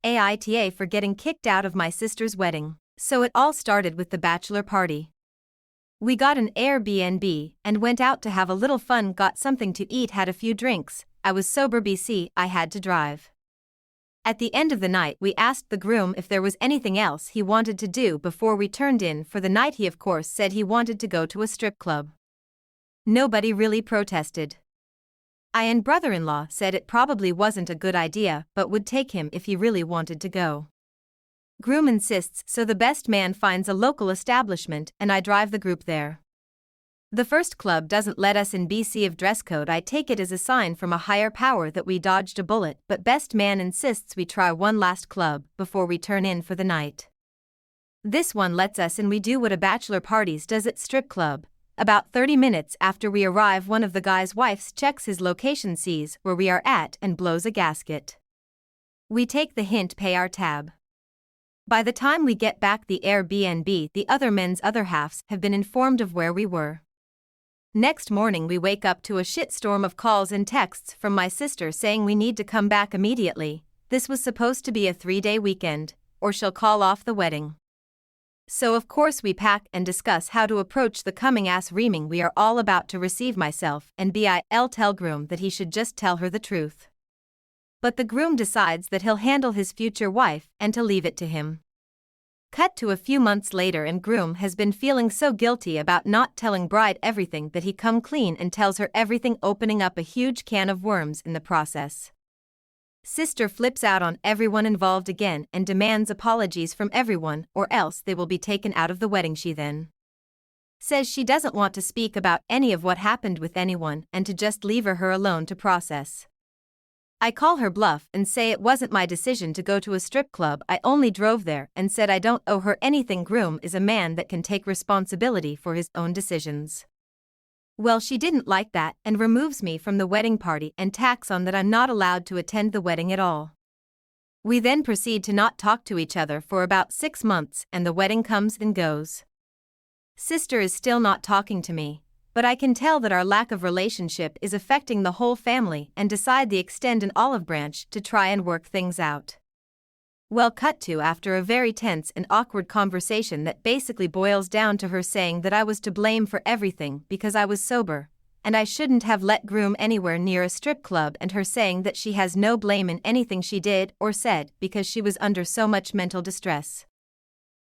AITA for getting kicked out of my sister's wedding. So it all started with the bachelor party. We got an Airbnb and went out to have a little fun, got something to eat, had a few drinks. I was sober, I had to drive. At the end of the night, we asked the groom if there was anything else he wanted to do before we turned in for the night. He of course said he wanted to go to a strip club. Nobody really protested. I and brother-in-law said it probably wasn't a good idea but would take him if he really wanted to go. Groom insists, so the best man finds a local establishment and I drive the group there. The first club doesn't let us in of dress code. I take it as a sign from a higher power that we dodged a bullet, but best man insists we try one last club before we turn in for the night. This one lets us in. We do what a bachelor parties does at strip club. About 30 minutes after we arrive, one of the guy's wives checks his location, sees where we are at and blows a gasket. We take the hint, pay our tab. By the time we get back the Airbnb, the other men's other halves have been informed of where we were. Next morning we wake up to a shitstorm of calls and texts from my sister saying we need to come back immediately. This was supposed to be a 3-day weekend, or she'll call off the wedding. So of course we pack and discuss how to approach the coming ass reaming we are all about to receive. Myself and I'll tell groom that he should just tell her the truth. But the groom decides that he'll handle his future wife and to leave it to him. Cut to a few months later and groom has been feeling so guilty about not telling bride everything that he come clean and tells her everything, opening up a huge can of worms in the process. Sister flips out on everyone involved again and demands apologies from everyone or else they will be taken out of the wedding. She then says she doesn't want to speak about any of what happened with anyone and to just leave her alone to process. I call her bluff and say it wasn't my decision to go to a strip club. I only drove there and said I don't owe her anything. Groom is a man that can take responsibility for his own decisions. Well, she didn't like that and removes me from the wedding party and tacks on that I'm not allowed to attend the wedding at all. We then proceed to not talk to each other for about 6 months and the wedding comes and goes. Sister is still not talking to me, but I can tell that our lack of relationship is affecting the whole family and decide to extend an olive branch to try and work things out. Well, cut to after a very tense and awkward conversation that basically boils down to her saying that I was to blame for everything because I was sober, and I shouldn't have let groom anywhere near a strip club, and her saying that she has no blame in anything she did or said because she was under so much mental distress.